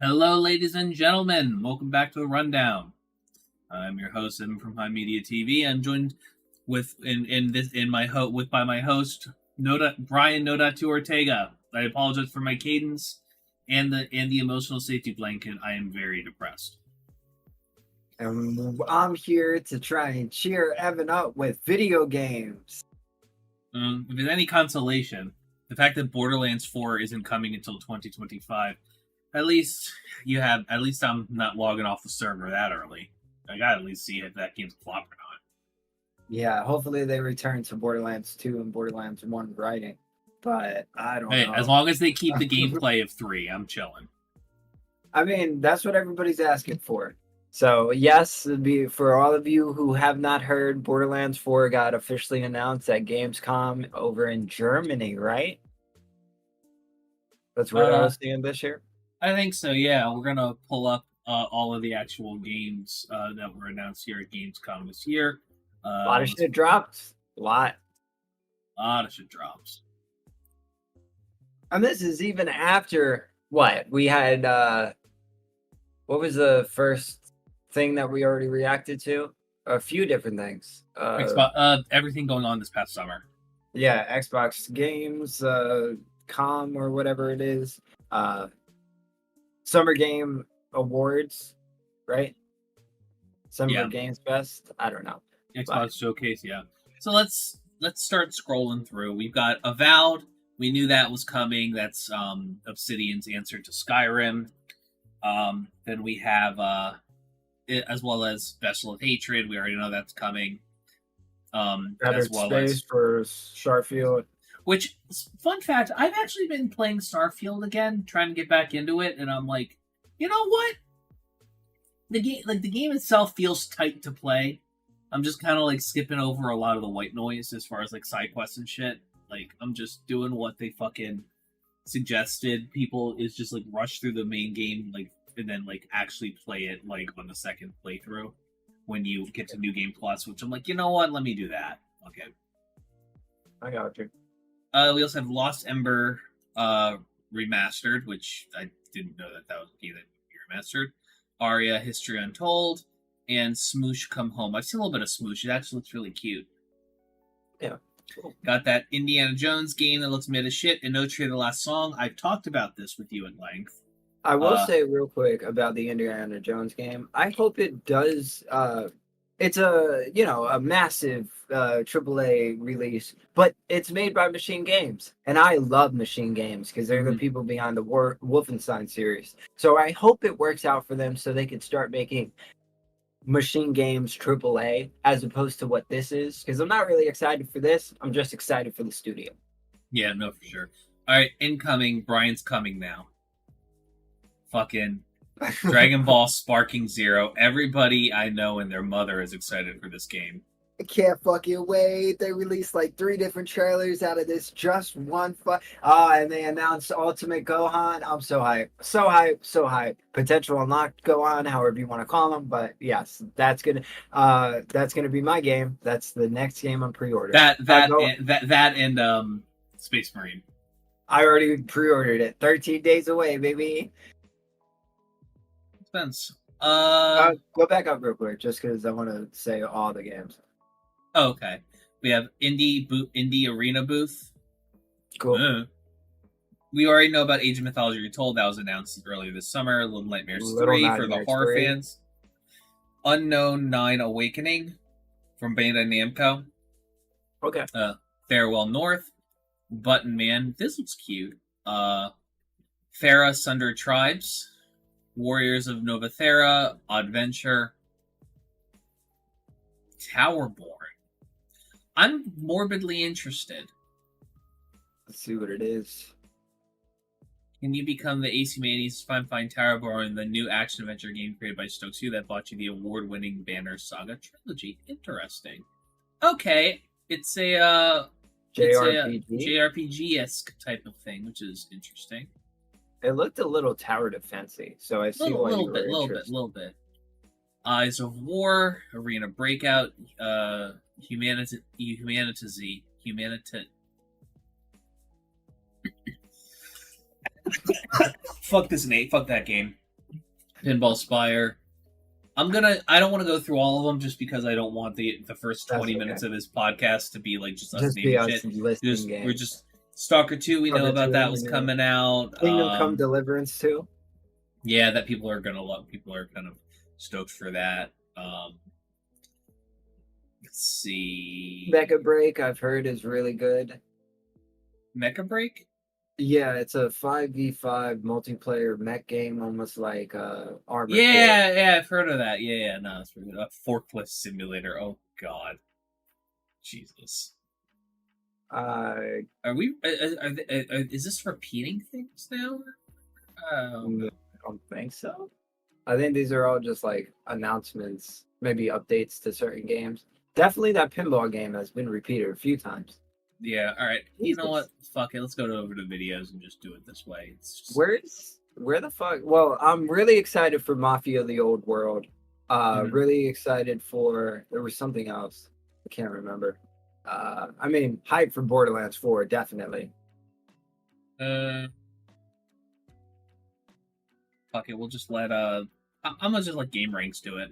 Hello, ladies and gentlemen. Welcome back to the Rundown. I'm your host, Evan from HIMediaTV. I'm joined by my host, Brian Nodatu Ortega. I apologize for my cadence and the emotional safety blanket. I am very depressed. And I'm here to try and cheer Evan up with video games. If there's any consolation, the fact that Borderlands 4 isn't coming until 2025. At least I'm not logging off the server that early. I gotta at least see if that game's flopping or not. Yeah, hopefully they return to Borderlands 2 and Borderlands 1 writing. But I don't know. As long as they keep the gameplay of 3, I'm chilling. I mean, that's what everybody's asking for. So, yes, for all of you who have not heard, Borderlands 4 got officially announced at Gamescom over in Germany, right? That's where I was seeing this year? I think so, yeah. We're going to pull up all of the actual games that were announced here at Gamescom this year. A lot of shit dropped. A lot of shit drops. And this is even after, what? We had, what was the first thing that we already reacted to? A few different things. Everything going on this past summer. Yeah, Xbox games, com or whatever it is. Summer Game Awards, right? Summer Games Fest. I don't know. Xbox Showcase, yeah. So let's start scrolling through. We've got Avowed. We knew that was coming. That's Obsidian's answer to Skyrim. Then we have as well as Vessel of Hatred. We already know that's coming. As well Space for Starfield. Which, fun fact, I've actually been playing Starfield again, trying to get back into it, and I'm like, you know what? The game itself feels tight to play. I'm just kind of skipping over a lot of the white noise as far as side quests and shit. I'm just doing what they fucking suggested. People is just rush through the main game, and then actually play it on the second playthrough when you get to New Game Plus, which I'm like, you know what? Let me do that. Okay. I got you. We also have Lost Ember remastered, which I didn't know that was a game that would be remastered. Aria History Untold, and Smoosh Come Home. I've seen a little bit of Smoosh. It actually looks really cute. Yeah. Cool. Got that Indiana Jones game that looks mid as shit, and No Tree of the Last Song. I've talked about this with you at length. I will say real quick about the Indiana Jones game. I hope it does. It's a massive AAA release, but it's made by Machine Games, and I love Machine Games because they're the people behind the Wolfenstein series. So I hope it works out for them so they can start making Machine Games AAA as opposed to what this is. Because I'm not really excited for this. I'm just excited for the studio. Yeah, no, for sure. All right, incoming. Brian's coming now. Fucking Dragon Ball Sparking Zero. Everybody I know and their mother is excited for this game. I can't fucking wait. They released 3 different trailers out of this just one and they announced Ultimate Gohan. I'm so hyped. So hyped. So hyped. Potential unlocked Gohan, however you want to call them. But yes, that's gonna be my game. That's the next game I'm pre-ordering. That and Space Marine. I already pre-ordered it. 13 days away, baby. Go back up real quick, just because I want to say all the games. Oh, okay. We have Indie Arena Booth. Cool. We already know about Age of Mythology Retold. That was announced earlier this summer. Little Nightmares 3 for the horror fans. Unknown 9 Awakening from Bandai Namco. Okay. Farewell North. Button Man. This looks cute. Thera Sunder Tribes. Warriors of Novathera, Adventure, Towerborn. I'm morbidly interested. Let's see what it is. Can you become the AC Mani's Fine Towerborn, the new action-adventure game created by Stokes2 that bought you the award-winning Banner Saga trilogy? Interesting. Okay, it's a JRPG-esque type of thing, which is interesting. It looked a little tower defense-y, so I see why you were interested. Little bit. Eyes of War, Arena Breakout, Humanity. Fuck this, Nate. Fuck that game. Pinball Spire. I don't want to go through all of them just because I don't want the first 20 minutes of this podcast to be like just us naming shit. We're just Stalker 2, we know about that was coming out. Kingdom Come Deliverance 2. Yeah, that people are gonna love. People are kind of stoked for that. Let's see. Mecha Break, I've heard, is really good. Mecha Break? Yeah, it's a 5v5 multiplayer mech game, almost like Armored Core. Yeah, I've heard of that. Yeah, no, it's really good. A forklift simulator. Oh God, Jesus. Are we? Is this repeating things now? I don't think so. I think these are all just like announcements, maybe updates to certain games. Definitely that pinball game has been repeated a few times. Yeah, all right. You know what? Fuck it. Let's go over to videos and just do it this way. It's just... Where the fuck? Well, I'm really excited for Mafia: The Old World. Really excited for... There was something else. I can't remember. I mean, hype for Borderlands 4, definitely. Fuck it. We'll just let I'm gonna just let Game Ranks do it.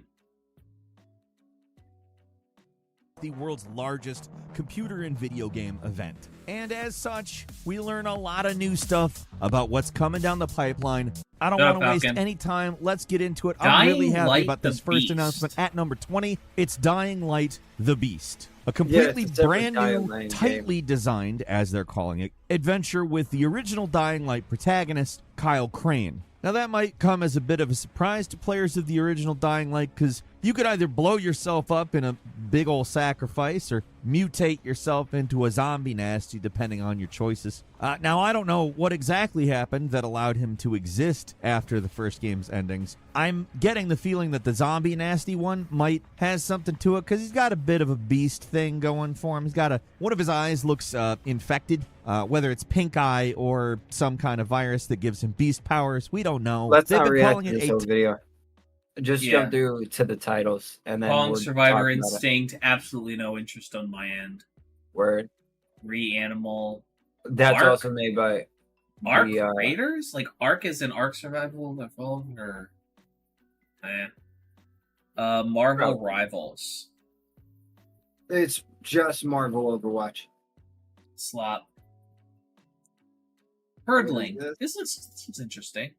The world's largest computer and video game event. And as such, we learn a lot of new stuff about what's coming down the pipeline. I don't want to waste any time. Let's get into it. I'm really happy about this first announcement at number 20. It's Dying Light: The Beast. A completely brand new, tightly designed, as they're calling it, adventure with the original Dying Light protagonist, Kyle Crane. Now that might come as a bit of a surprise to players of the original Dying Light, because you could either blow yourself up in a big old sacrifice or mutate yourself into a zombie nasty, depending on your choices. Now, I don't know what exactly happened that allowed him to exist after the first game's endings. I'm getting the feeling that the zombie nasty one might has something to it, because he's got a bit of a beast thing going for him. He's got one of his eyes looks infected, whether it's pink eye or some kind of virus that gives him beast powers. We don't know. Let's not react to this whole video. Just jump through to the titles, and then Kong Survivor Instinct, absolutely no interest on my end. Word. Reanimal. That's Ark? also made by Ark Raiders? Like Ark is an Ark Survival Evolved, or Marvel Rivals. It's just Marvel Overwatch. Slop. Herdling. This looks interesting.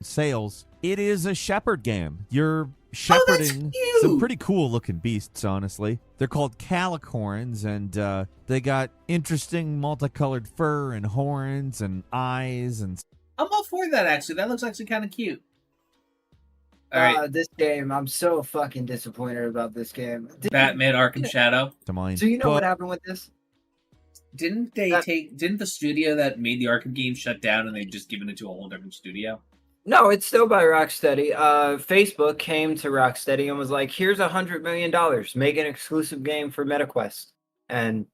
Sales. It is a shepherd game. You're shepherding some pretty cool looking beasts, honestly. They're called calicorns, and they got interesting multicolored fur and horns and eyes. And I'm all for that, actually. That looks actually kind of cute. All right. This game, I'm so fucking disappointed about this game. Batman Arkham Shadow. So you know what happened with this? Didn't the studio that made the Arkham game shut down and they've just given it to a whole different studio? No, it's still by Rocksteady. Facebook came to Rocksteady and was like, here's $100 million. Make an exclusive game for MetaQuest. And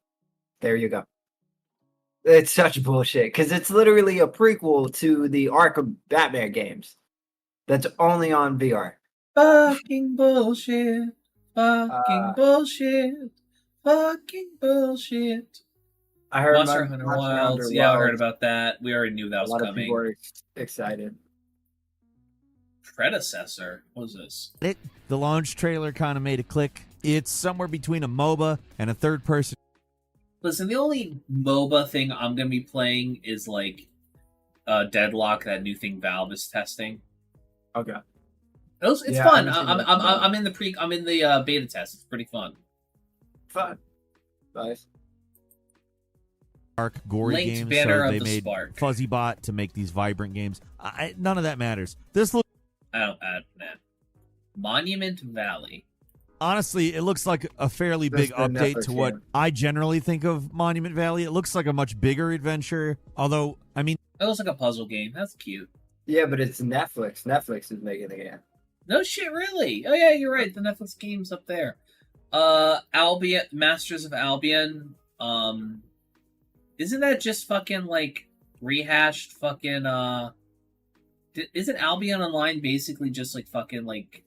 there you go. It's such bullshit, because it's literally a prequel to the Arkham Batman games that's only on VR. Fucking bullshit. Fucking bullshit. Fucking bullshit. I heard Monster Hunter Wilds. Yeah, I heard about that. We already knew that was coming. A lot of people were excited. Predecessor? What was this? The launch trailer kind of made a click. It's somewhere between a MOBA and a third person. Listen, the only MOBA thing I'm going to be playing is like Deadlock, that new thing Valve is testing. Okay. It's fun. I'm in the beta test. It's pretty fun. Fun. Nice. Dark, gory Linked games, banner so they of the made Spark. FuzzyBot to make these vibrant games. None of that matters. This looks... Monument Valley. Honestly, it looks like a fairly big update to what I generally think of Monument Valley. It looks like a much bigger adventure, although, I mean... It looks like a puzzle game. That's cute. Yeah, but it's Netflix. Netflix is making the game. No shit, really? Oh yeah, you're right. The Netflix game's up there. Albion, Masters of Albion. Isn't that just fucking like rehashed fucking isn't Albion Online basically just like fucking like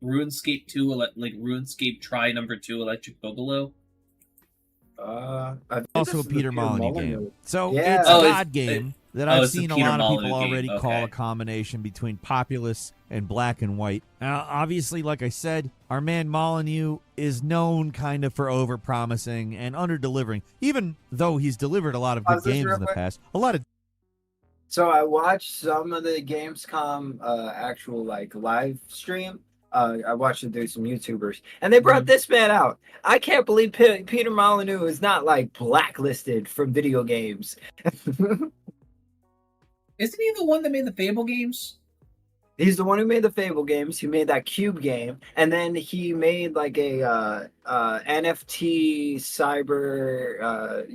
RuneScape 2, like RuneScape Try number 2 Electric Boogaloo? Also a Peter Molyneux game. So yeah. it's a God game. that I've seen a Peter lot of people Molyneux already game. call Okay. a combination between populous and black and white. Now, obviously, like I said, our man Molyneux is known kind of for over-promising and under-delivering, even though he's delivered a lot of good games in the past. A lot of. So I watched some of the Gamescom actual like live stream. I watched it through some YouTubers, and they brought this man out. I can't believe Peter Molyneux is not like blacklisted from video games. Isn't he the one that made the Fable games? He's the one who made the Fable games. He made that Cube game, and then he made like a NFT cyber,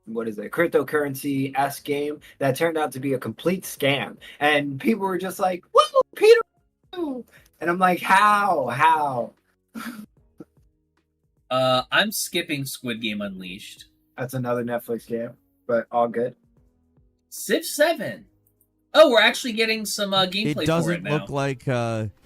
what is it, cryptocurrency-esque game that turned out to be a complete scam. And people were just like, "Whoa, Peter!" And I'm like, how? I'm skipping Squid Game Unleashed. That's another Netflix game, but all good. Civ 7. Oh, we're actually getting some gameplay for it now. It doesn't look like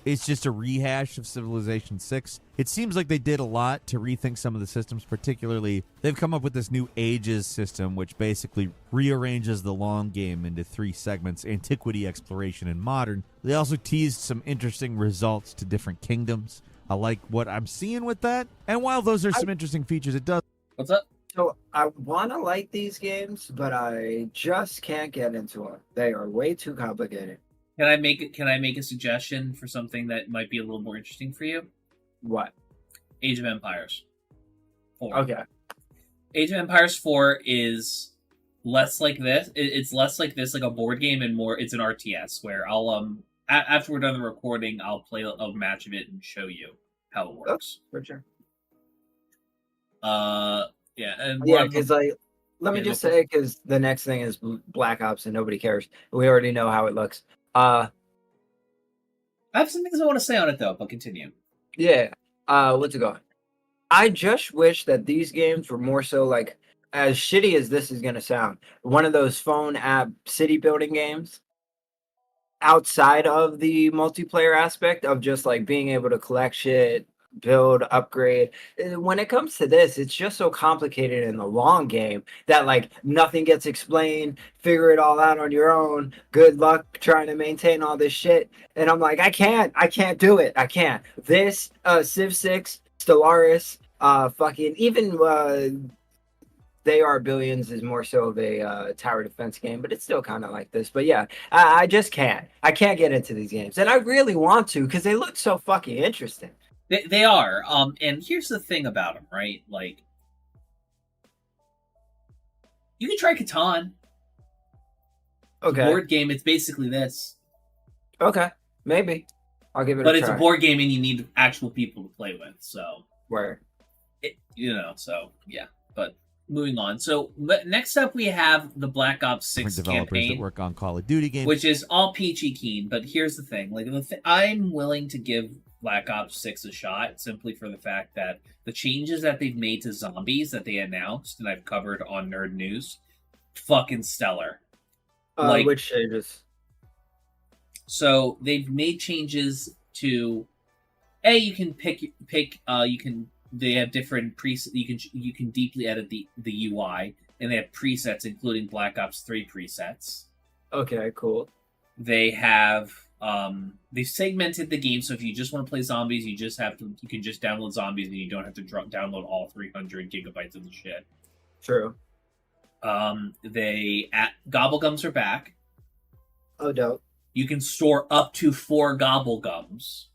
it's just a rehash of Civilization 6. It seems like they did a lot to rethink some of the systems, particularly they've come up with this new Ages system, which basically rearranges the long game into 3 segments: Antiquity, Exploration, and Modern. They also teased some interesting results to different kingdoms. I like what I'm seeing with that. And while those are some interesting features, it does... What's up? So I want to like these games, but I just can't get into them. They are way too complicated. Can I make a suggestion for something that might be a little more interesting for you? What? Age of Empires 4. Okay. Age of Empires 4 is less like this. It's less like this, like a board game, and more. It's an RTS where I'll after we're done the recording, I'll play a match of it and show you how it works. Oh, for sure. Yeah, and Yeah, because let me just say, because the next thing is Black Ops and nobody cares. We already know how it looks. I have some things I want to say on it though, but continue. Yeah. What's it going? I just wish that these games were more so like, as shitty as this is gonna sound, one of those phone app city building games. Outside of the multiplayer aspect of just like being able to collect shit, build, upgrade. When it comes to this, it's just so complicated in the long game that like nothing gets explained. Figure it all out on your own. Good luck trying to maintain all this shit. And I'm like, I can't do it. I can't. This Civ 6, Stellaris, fucking even They Are Billions is more so of a tower defense game, but it's still kind of like this. But yeah, I just can't. I can't get into these games, and I really want to because they look so fucking interesting. They are. And here's the thing about them, right? Like, you can try Catan. Okay. Board game. It's basically this. Okay. Maybe. I'll give it a try. But it's a board game, and you need actual people to play with. So. Where? So yeah. But moving on. So next up, we have the Black Ops 6 developers campaign, that work on Call of Duty games, which is all peachy keen. But here's the thing: like, I'm willing to give Black Ops 6 a shot simply for the fact that the changes that they've made to zombies that they announced and I've covered on Nerd News, fucking stellar. Which changes? So they've made changes to you can they have different presets. You can deeply edit the UI, and they have presets including Black Ops 3 presets. Okay, cool. They have they've segmented the game, so if you just want to play zombies, you can just download zombies, and you don't have to download all 300 gigabytes of the shit. True. Gobblegums are back. Oh, dope. You can store up to 4 Gobblegums.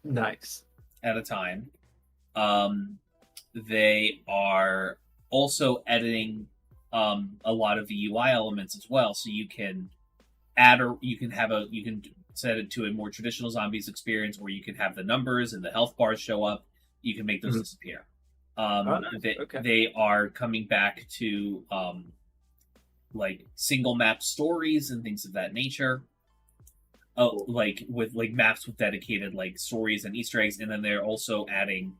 Nice. At a time. They are also editing a lot of the UI elements as well, so you can you can set it to a more traditional zombies experience where you can have the numbers and the health bars show up. You can make those disappear. They are coming back to like single map stories and things of that nature. Like with maps with dedicated like stories and Easter eggs, and then they're also adding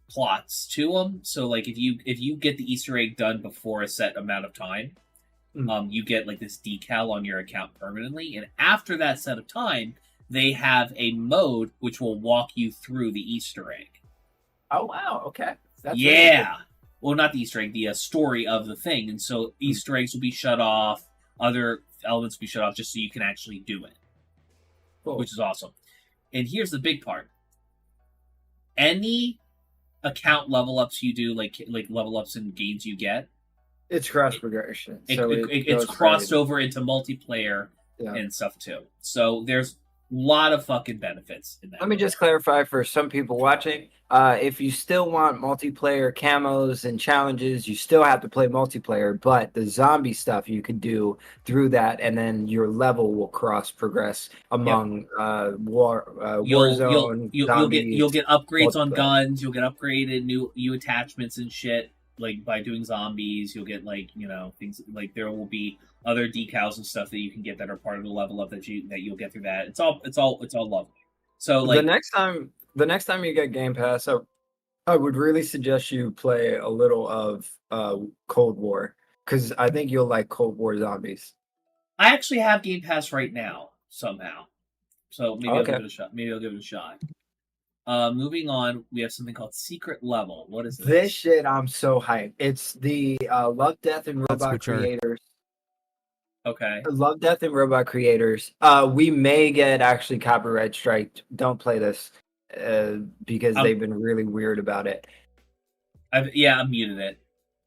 plots to them. So like if you get the Easter egg done before a set amount of time, you get like this decal on your account permanently, and after that set of time, they have a mode which will walk you through the Easter egg. Oh wow! Okay. That's yeah. well, not the Easter egg, the story of the thing, and so Easter eggs will be shut off, other elements will be shut off, just so you can actually do it, which is awesome. And here's the big part: any account level ups you do, like level ups and gains you get, it's cross progression. It's crossed over into multiplayer and stuff too. So there's a lot of fucking benefits in that. Let me just clarify for some people watching. If you still want multiplayer camos and challenges, you still have to play multiplayer, but the zombie stuff you can do through that, and then your level will cross progress among Warzone. You'll get upgrades on guns. You'll get upgraded new attachments and shit. Like by doing zombies, you'll get things like there will be other decals and stuff that you can get that are part of the level up that you'll get through that. It's all lovely. So like the next time you get Game Pass, I would really suggest you play a little of Cold War, because I think you'll like Cold War zombies. I actually have Game Pass right now somehow, so maybe I'll give it a shot. Moving on, we have something called Secret Level. What is this? This shit, I'm so hyped. It's the Love, Death, and Robot creators. Okay. Love, Death, and Robot creators. We may get actually copyright striked. Don't play this because they've been really weird about it. I muted it.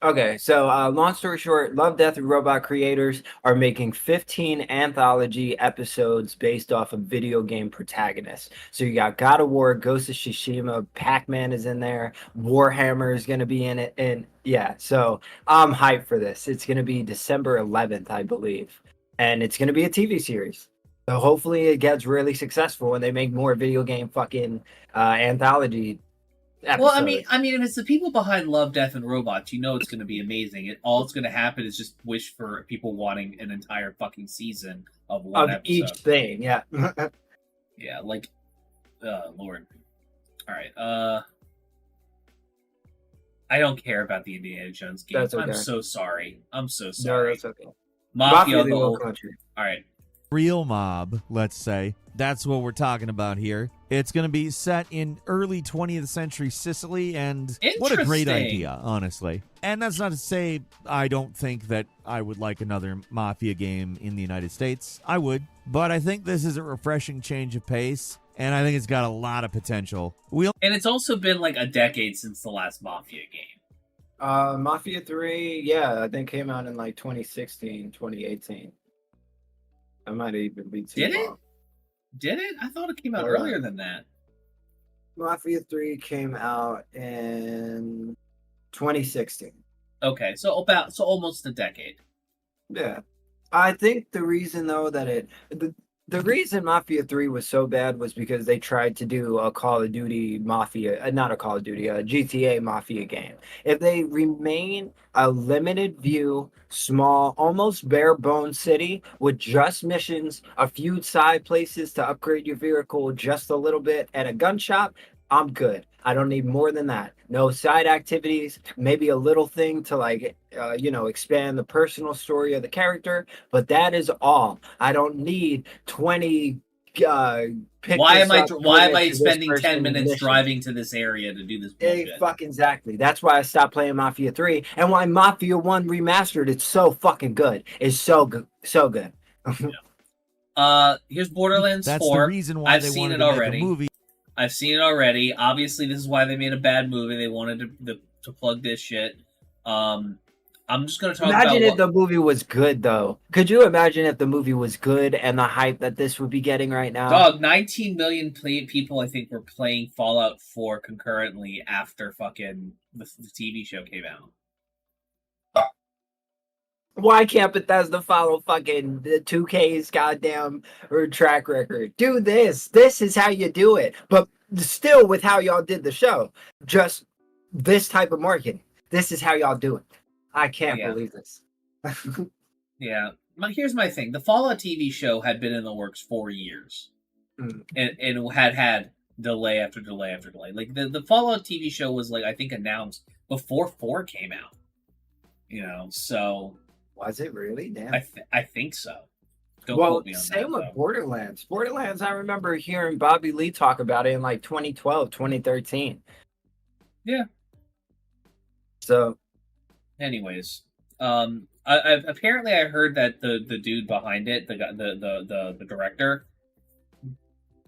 Okay, so long story short, Love, Death, and Robot creators are making 15 anthology episodes based off of video game protagonists. So you got God of War, Ghost of Tsushima, Pac-Man is in there, Warhammer is going to be in it, and yeah, so I'm hyped for this. It's going to be December 11th, I believe, and it's going to be a TV series. So hopefully it gets really successful and they make more video game fucking anthology episodes. Well, I mean, if it's the people behind Love, Death, and Robots, it's going to be amazing. All it's going to happen is just wish for people wanting an entire fucking season of one episode. Each thing, yeah. Yeah, like, Lord. All right, I don't care about the Indiana Jones game. That's okay. I'm so sorry. No, that's okay. Mafia the whole country. All right. Real mob, let's say. That's what we're talking about here. It's going to be set in early 20th century Sicily, and what a great idea, honestly. And that's not to say I don't think that I would like another Mafia game in the United States. I would, but I think this is a refreshing change of pace, and I think it's got a lot of potential. And it's also been like a decade since the last Mafia game. Mafia 3, yeah, I think came out in like 2016, 2018. I might even be too long. Did it? I thought it came out earlier than that. Mafia 3 came out in 2016. Okay, so almost a decade. Yeah. I think the reason though that the reason Mafia 3 was so bad was because they tried to do a Call of Duty Mafia, not a Call of Duty, a GTA Mafia game. If they remain a limited view, small, almost bare bones city with just missions, a few side places to upgrade your vehicle just a little bit, and a gun shop, I'm good. I don't need more than that. No side activities, maybe a little thing to expand the personal story of the character, but that is all. I don't need 20 why am I spending 10 minutes driving to this area to do this bullshit? Fucking exactly. That's why I stopped playing Mafia 3 and why Mafia 1 remastered. It's so fucking good. It's so good. So good. Here's Borderlands 4. That's the reason why I've seen it already. I've seen it already. Obviously, this is why they made a bad movie. They wanted to plug this shit. I'm just going to talk about... Imagine if the movie was good, though. Could you imagine if the movie was good and the hype that this would be getting right now? Dog, 19 million people, I think, were playing Fallout 4 concurrently after fucking the TV show came out. Why can't Bethesda follow fucking the 2K's goddamn track record? Do this. This is how you do it. But still with how y'all did the show. Just this type of marketing. This is how y'all do it. I can't believe this. Yeah. Here's my thing. The Fallout TV show had been in the works for years. And had delay after delay after delay. Like, the Fallout TV show was, like, I think announced before 4 came out. So... Was it really? Damn. I think so. Don't quote me on same that, with Borderlands. Borderlands, I remember hearing Bobby Lee talk about it in, like, 2012, 2013. Yeah. So... Anyways, apparently I heard that the dude behind it, the director,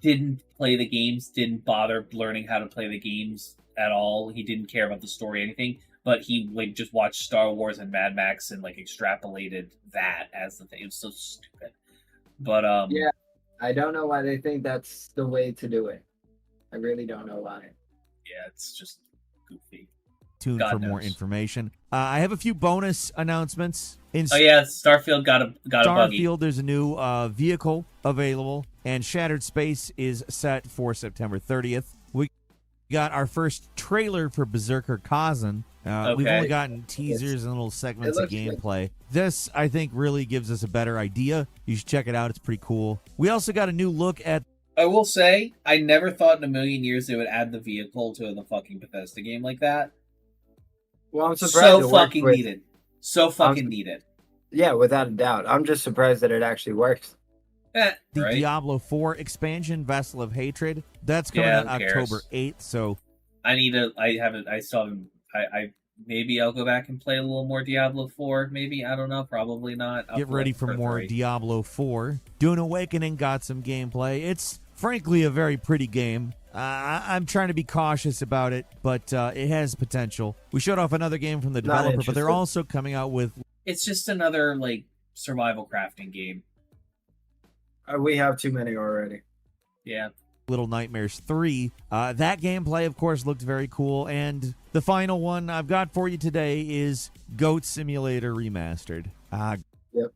didn't play the games, didn't bother learning how to play the games at all. He didn't care about the story or anything, but he like just watched Star Wars and Mad Max and like extrapolated that as the thing. It was so stupid. But yeah, I don't know why they think that's the way to do it. I really don't know why. Yeah, it's just goofy. Tune God for knows. more information. I have a few bonus announcements. Oh yeah, Starfield got a buggy. Starfield, there's a new vehicle available, and Shattered Space is set for September 30th. We got our first trailer for Berserker Kazan. We've only gotten teasers and little segments of gameplay. This, I think, really gives us a better idea. You should check it out. It's pretty cool. We also got a new look at... I will say, I never thought in a million years they would add the vehicle to the fucking Bethesda game like that. Well, I'm surprised. So fucking needed. So fucking needed. Yeah, without a doubt. I'm just surprised that it actually works. The Diablo 4 expansion, Vessel of Hatred. That's coming out October 8th, so... I still haven't... Maybe I'll go back and play a little more Diablo 4. Maybe, I don't know. Probably not. Get ready for more 3. Diablo 4. Dune Awakening got some gameplay. It's frankly a very pretty game. I'm trying to be cautious about it, but it has potential. We showed off another game from the developer, but they're also coming out with... It's just another, like, survival crafting game. We have too many already. Yeah. Little Nightmares 3. That gameplay, of course, looked very cool. And the final one I've got for you today is Goat Simulator Remastered. Yep.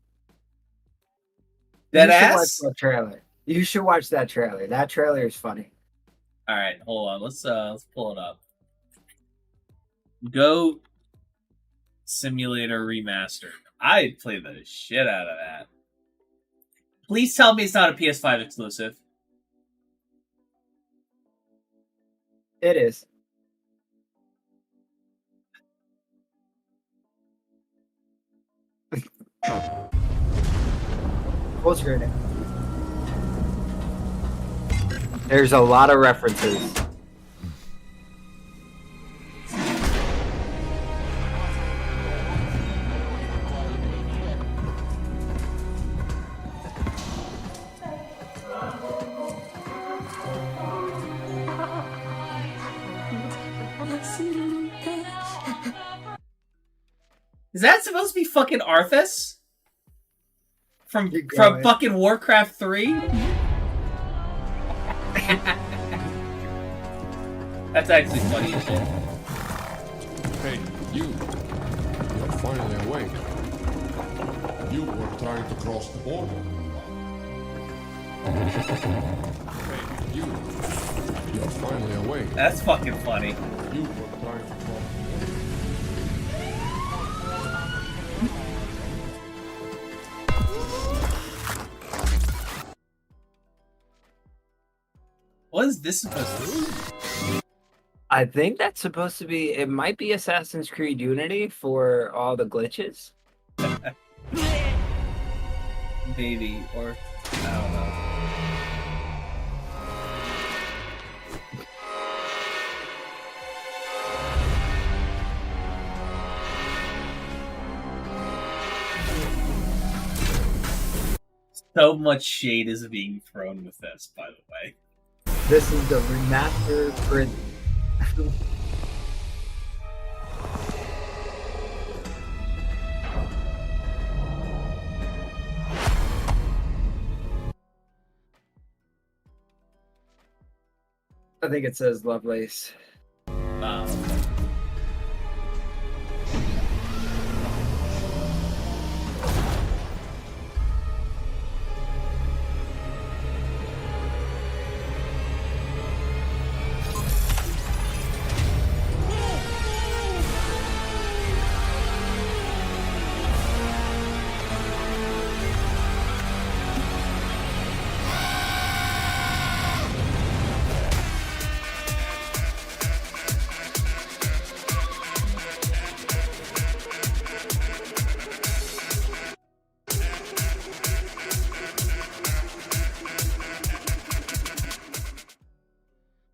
That you ass? Should watch that trailer. You should watch that trailer. That trailer is funny. All right, hold on. Let's pull it up. Goat Simulator Remastered. I played the shit out of that. Please tell me it's not a PS5 exclusive. It is. Full screen. There's a lot of references. Is that supposed to be fucking Arthas? From fucking Warcraft 3? That's actually funny as shit. Hey, you're finally awake. You were trying to cross the border. Hey, you're finally awake. That's fucking funny. You were trying to cross the border. What is this supposed to be? I think that's supposed to be... It might be Assassin's Creed Unity for all the glitches. Maybe, or... I don't know. So much shade is being thrown with this, by the way. This is the remaster prison. I think it says Lovelace.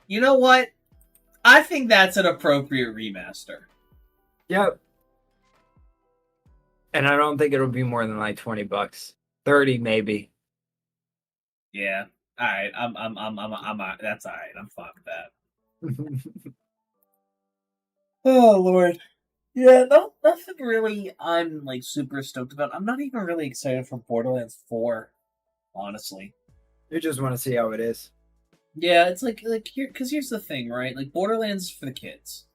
You know what? I think that's an appropriate remaster. Yep. And I don't think it'll be more than like $20, 30 maybe. Yeah. All right. That's all right. I'm fine with that. Oh Lord. Yeah. No, nothing really. I'm like super stoked about. I'm not even really excited for Borderlands 4. Honestly. You just want to see how it is. Yeah, it's like here because here's the thing, right? Like Borderlands is for the kids.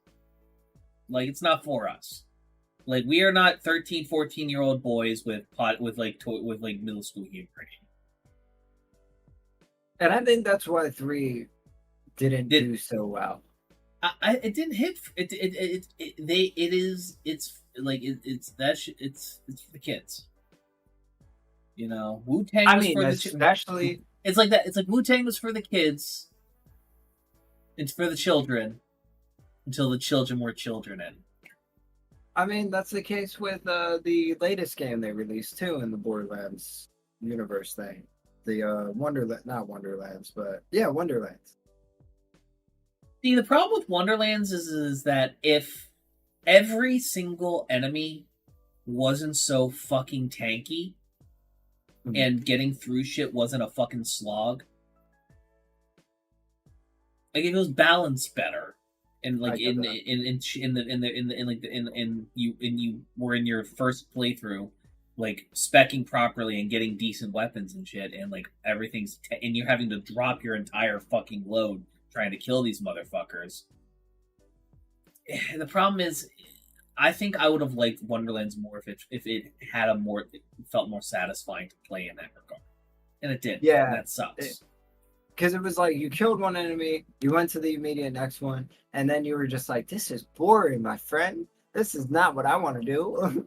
Like it's not for us. Like we are not 13, 14-year-old boys with middle school humor. And I think that's why 3 didn't do so well. It didn't hit. It's for the kids. You know, Wu-Tang was for the especially it's like that. It's like Wu-Tang was for the kids. It's for the children until the children were children in. I mean, that's the case with the latest game they released too in the Borderlands universe thing. The not Wonderlands, but yeah, Wonderlands. See, the problem with Wonderlands is that if every single enemy wasn't so fucking tanky and getting through shit wasn't a fucking slog, like if it was balanced better, and like you were in your first playthrough, like speccing properly and getting decent weapons and shit, and like everything's and you're having to drop your entire fucking load trying to kill these motherfuckers. The problem is, I think I would have liked Wonderlands more if it had it felt more satisfying to play in that regard, and it did. Yeah, and that sucks. Because it was like you killed one enemy, you went to the immediate next one, and then you were just like, "This is boring, my friend. This is not what I want to do."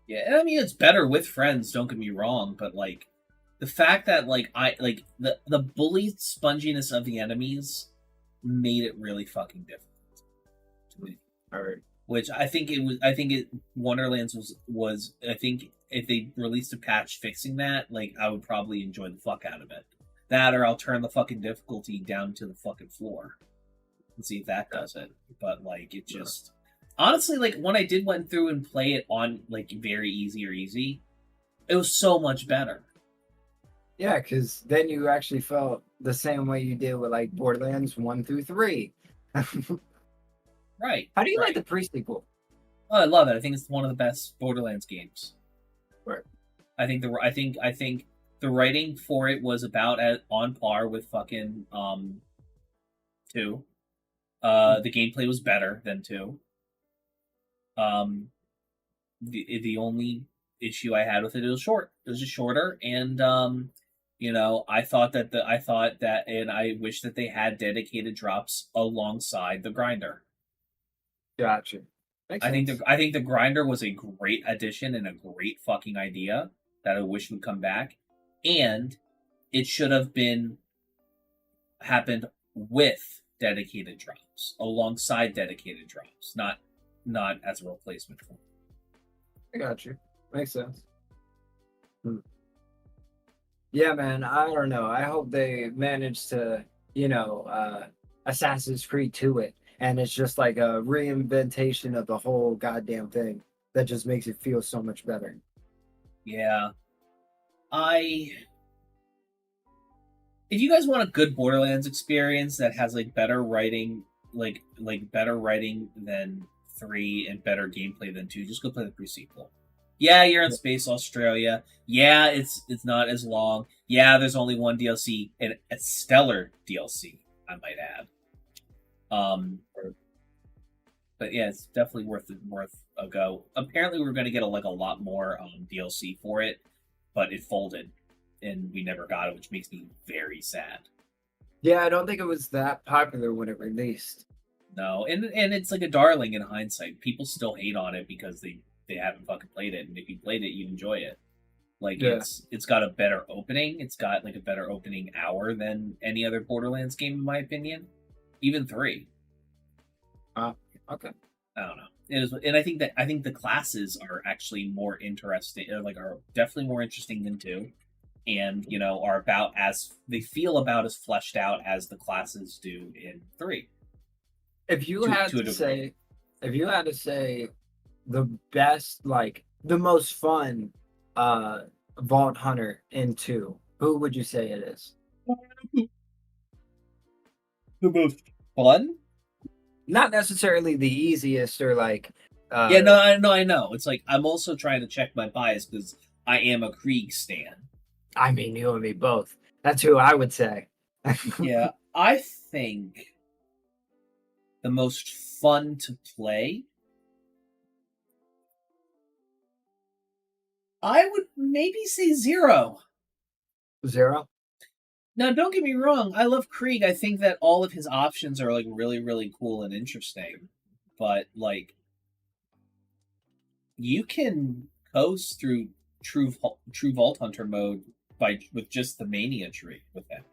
Yeah, I mean it's better with friends. Don't get me wrong, but like the fact that the bully sponginess of the enemies made it really fucking difficult to me. All right. Which Wonderlands was I think if they released a patch fixing that, like I would probably enjoy the fuck out of it. That or I'll turn the fucking difficulty down to the fucking floor and see if that does it. But like it just honestly, like when I did went through and play it on like very easy or easy, it was so much better. Yeah, because then you actually felt the same way you did with like Borderlands 1 through 3. Right. How do you like the pre-sequel? Oh, I love it. I think it's one of the best Borderlands games. Right. I think the writing for it was about on par with fucking 2. The gameplay was better than 2. The only issue I had with it was short. It was just shorter, and I thought that, and I wish that they had dedicated drops alongside the grinder. Gotcha. I think the grinder was a great addition and a great fucking idea that I wish would come back, and it should have happened with dedicated drops, alongside dedicated drops, not as a replacement for. I got you. Makes sense. Yeah, man. I don't know. I hope they manage to, Assassin's Creed to it, and it's just like a reinventation of the whole goddamn thing that just makes it feel so much better. Yeah. If you guys want a good Borderlands experience that has like better writing, like better writing than 3 and better gameplay than 2, just go play the pre-sequel. Yeah, you're in Space Australia. Yeah, it's not as long. Yeah, there's only one DLC, and a stellar DLC, I might add. But yeah, it's definitely worth a go. Apparently, we were going to get a lot more DLC for it, but it folded, and we never got it, which makes me very sad. Yeah, I don't think it was that popular when it released. No, and it's like a darling in hindsight. People still hate on it because they haven't fucking played it, and if you played it, you'd enjoy it. Like it's got a better opening. It's got like a better opening hour than any other Borderlands game, in my opinion. Even 3. Okay. I don't know. It is, and I think the classes are actually more interesting. Are definitely more interesting than 2, and are about as they feel about as fleshed out as the classes do in 3. If you had to say the best, like the most fun Vault Hunter in 2, who would you say it is? The most fun? Not necessarily the easiest or like. Yeah, no, I know. It's like I'm also trying to check my bias because I am a Krieg stan. I mean, you and me both. That's who I would say. Yeah, I think the most fun to play, I would maybe say Zero. Zero? Now, don't get me wrong. I love Krieg. I think that all of his options are like really, really cool and interesting. But like, you can coast through true Vault Hunter mode with just the Mania tree with him.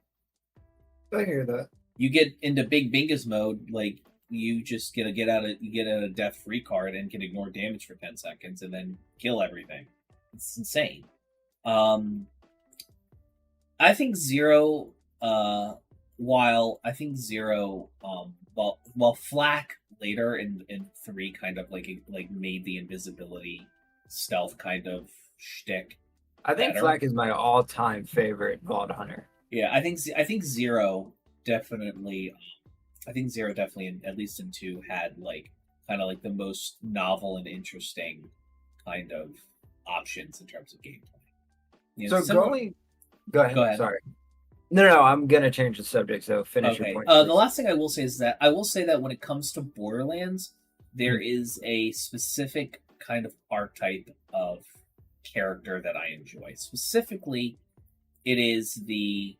I hear that. You get into Big Bingus mode, like you just get out a death free card and can ignore damage for 10 seconds and then kill everything. It's insane. I think Zero, while Flak later in 3 kind of like made the invisibility stealth kind of shtick. I think Flak is my all-time favorite Vault Hunter. Yeah, I think Zero definitely. I think Zero definitely, at least in 2, had like kind of like the most novel and interesting kind of options in terms of gameplay. You know, so Go ahead. Sorry. No, I'm gonna change the subject. So finish your point. The last thing I will say is that when it comes to Borderlands, there is a specific kind of archetype of character that I enjoy. Specifically, it is the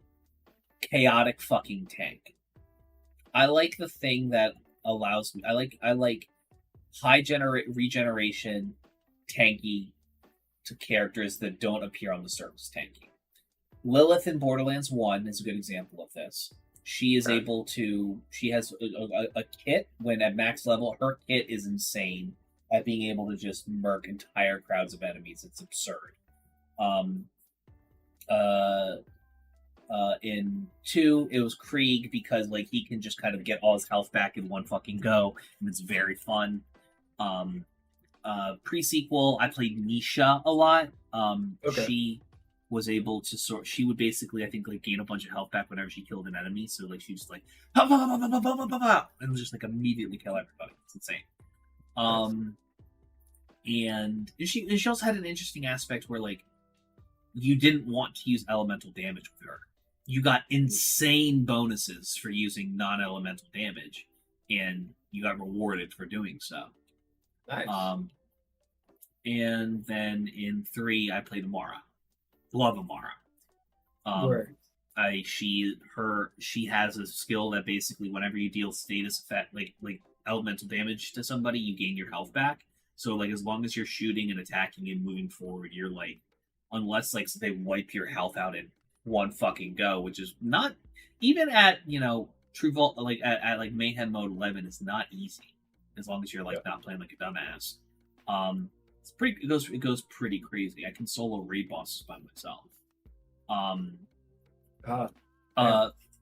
chaotic fucking tank. I like the thing that allows me. I like high regeneration, tanky to characters that don't appear on the surface tanky. Lilith in Borderlands 1 is a good example of this. She is able to. She has a kit when at max level. Her kit is insane at being able to just murk entire crowds of enemies. It's absurd. In 2, it was Krieg because like he can just kind of get all his health back in one fucking go, and it's very fun. Pre-sequel, I played Nisha a lot. She was able to she would basically, I think, like gain a bunch of health back whenever she killed an enemy. So like she was like and just like immediately kill everybody. It's insane. And she also had an interesting aspect where like you didn't want to use elemental damage with her. You got insane bonuses for using non-elemental damage, and you got rewarded for doing so. Nice. And then in 3, I played Amara. Love Amara. She has a skill that basically whenever you deal status effect like elemental damage to somebody, you gain your health back. So like as long as you're shooting and attacking and moving forward, you're like, unless like they wipe your health out in one fucking go, which is not even at True Vault like at like Mayhem mode 11 is not easy as long as you're like not playing like a dumbass. It's pretty. It goes pretty crazy. I can solo raid bosses by myself.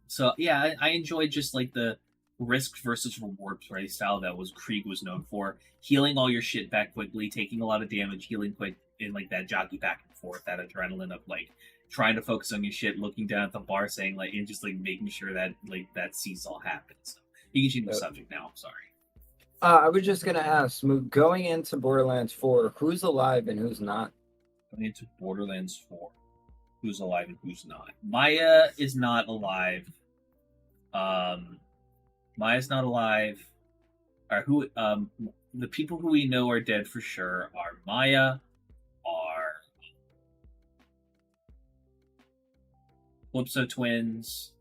So yeah, I enjoy just like the risk versus reward play style that Krieg was known for. Healing all your shit back quickly, taking a lot of damage, healing quick, and like that jockey back and forth, that adrenaline of like trying to focus on your shit, looking down at the bar, saying like, and just like making sure that like that seesaw happens. So, you can change the subject now. I'm sorry. I was just gonna ask, going into Borderlands 4, who's alive and who's not? Going into Borderlands 4, who's alive and who's not? Maya is not alive. Maya's not alive. The people who we know are dead for sure are Maya, are Calypso twins,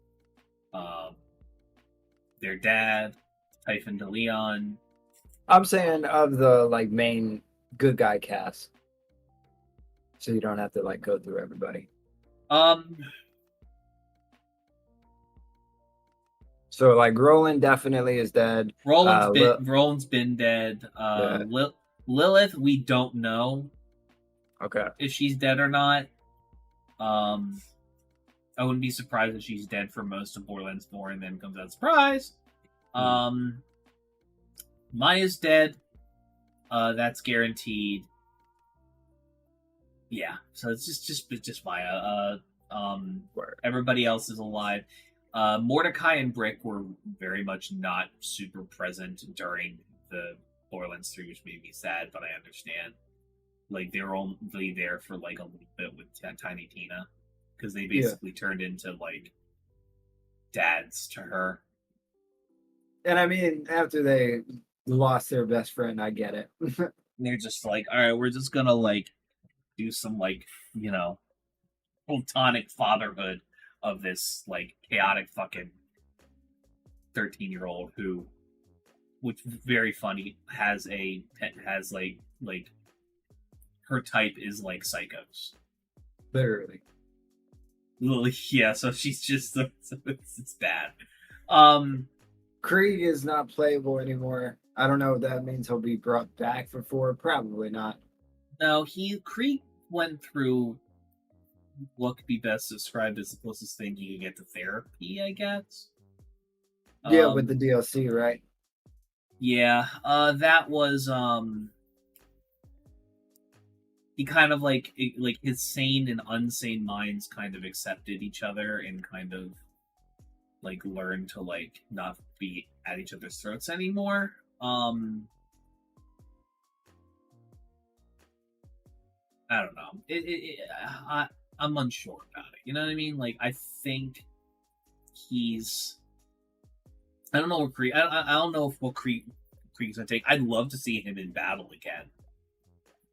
their dad, Typhon DeLeon. I'm saying of the like main good guy cast, so you don't have to like go through everybody. So like Roland definitely is dead. Roland's been dead. Lilith, we don't know. Okay. If she's dead or not. I wouldn't be surprised if she's dead for most of Borderlands 4 and then comes out surprise. Maya's dead. That's guaranteed. Yeah, so it's just Maya. Word. Everybody else is alive. Mordecai and Brick were very much not super present during the Borderlands 3, which made me sad, but I understand. Like, they were only there for, like, a little bit with Tiny Tina, because they basically turned into, like, dads to her. And I mean, after they lost their best friend, I get it. And they're just like, all right, we're just gonna, like, do some, like, you know, platonic fatherhood of this, like, chaotic fucking 13-year-old who, which is very funny, has like her type is like psychos. Literally. Yeah, so she's just it's bad. Krieg is not playable anymore. I don't know if that means he'll be brought back for 4. Probably not. No, Krieg went through what could be best described as the closest thing you can get to therapy, I guess. Yeah, with the DLC, right? Yeah, that was he kind of like his sane and unsane minds kind of accepted each other and kind of like learned to like not be at each other's throats anymore. I don't know. I'm unsure about it. You know what I mean? Like, I think he's. I don't know what Krieg. I don't know what Krieg's gonna take. I'd love to see him in battle again,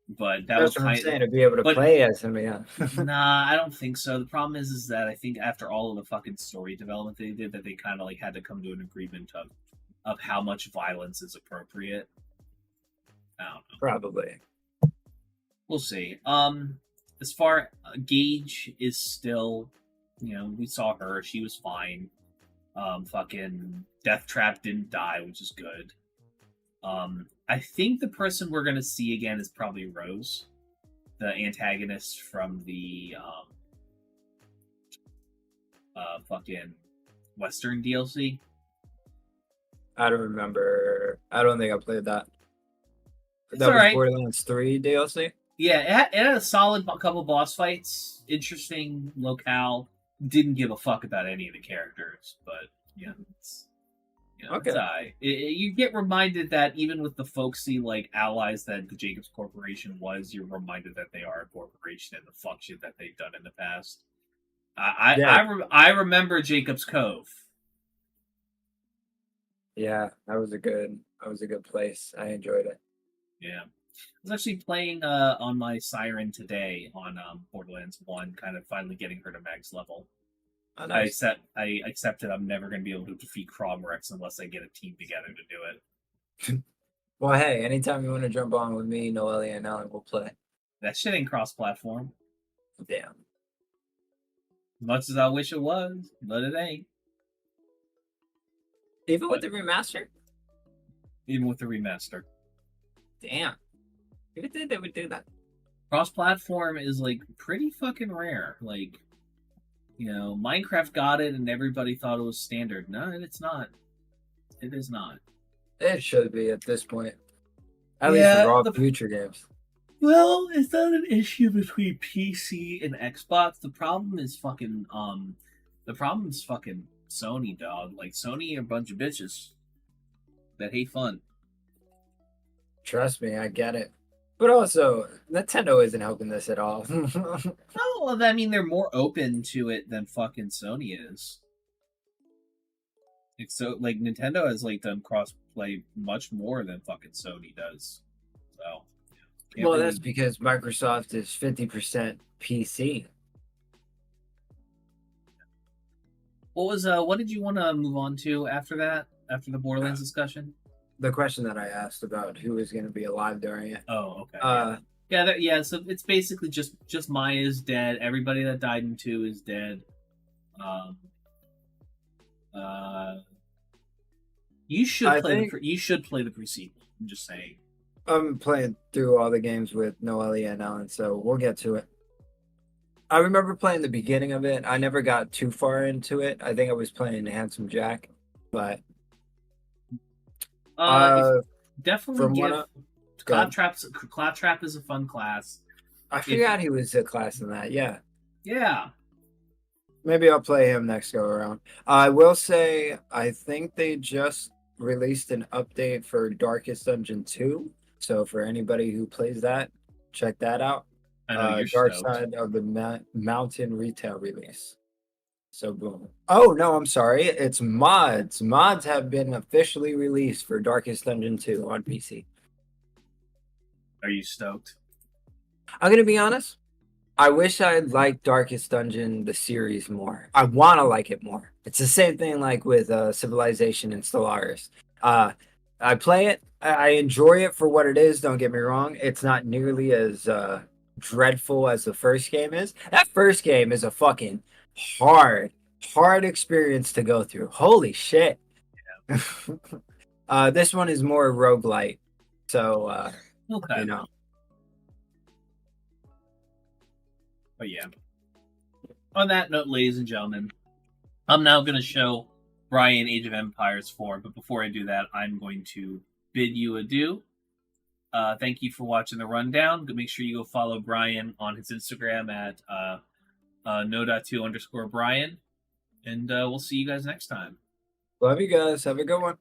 but that's what I'm saying, to be able to play as him. Yeah. Nah, I don't think so. The problem is that I think after all of the fucking story development they did, that they kind of like had to come to an agreement of how much violence is appropriate. I don't know. Probably. We'll see. As far Gage is still, you know, we saw her. She was fine. Fucking Death Trap didn't die, which is good. I think the person we're gonna see again is probably Rose, the antagonist from the fucking Western DLC. I don't remember. I don't think I played that. That was right. Borderlands 3 DLC? Yeah, it had a solid couple boss fights. Interesting locale. Didn't give a fuck about any of the characters, but yeah, it's, you know, okay. You get reminded that even with the folksy like allies that the Jacobs Corporation was, you're reminded that they are a corporation and the fuck shit that they've done in the past. I remember Jacobs Cove. Yeah, that was a good place. I enjoyed it. Yeah. I was actually playing on my Siren today on Borderlands 1, kind of finally getting her to max level. Oh, nice. I accepted I'm never going to be able to defeat Kromrex unless I get a team together to do it. Well, hey, anytime you want to jump on with me, Noelia, and Alan, we'll play. That shit ain't cross-platform. Damn. Much as I wish it was, but it ain't. Even with the remaster? Even with the remaster. Damn. Who would think they would do that? Cross-platform is, like, pretty fucking rare. Like, you know, Minecraft got it and everybody thought it was standard. No, it's not. It is not. It should be at this point. At least for all future games. Well, it's not an issue between PC and Xbox. The problem is fucking Sony, dog. Like, Sony are a bunch of bitches that hate fun. Trust me, I get it. But also, Nintendo isn't helping this at all. No, I mean, they're more open to it than fucking Sony is. Like, Nintendo has, like, done cross-play much more than fucking Sony does. So, yeah. Well, that's because Microsoft is 50% PC. What did you want to move on to after that? After the Borderlands discussion? The question that I asked about who is going to be alive during it. Oh, okay. Yeah. So it's basically just Maya is dead. Everybody that died in 2 is dead. You should play the pre-sequel. I'm just saying. I'm playing through all the games with Noelia and Alan, so we'll get to it. I remember playing the beginning of it. I never got too far into it. I think I was playing Handsome Jack, but definitely give Claptrap is a fun class. I forgot he was a class in that. Yeah. Yeah. Maybe I'll play him next go around. I will say, I think they just released an update for Darkest Dungeon 2. So for anybody who plays that, check that out. I know you're Dark stoked. Side of the Mountain retail release. So boom. Oh no, I'm sorry. It's mods. Mods have been officially released for Darkest Dungeon 2 on PC. Are you stoked? I'm gonna be honest. I wish I liked Darkest Dungeon the series more. I want to like it more. It's the same thing like with Civilization and Stellaris. I play it. I enjoy it for what it is. Don't get me wrong. It's not nearly as dreadful as the first game is. That first game is a fucking hard experience to go through. Holy shit. Yeah. This one is more roguelite. So, okay. You know. But yeah. On that note, ladies and gentlemen, I'm now going to show Brian Age of Empires 4. But before I do that, I'm going to bid you adieu. Thank you for watching the rundown. Make sure you go follow Brian on his Instagram at no.2_Brian. And we'll see you guys next time. Love you guys. Have a good one.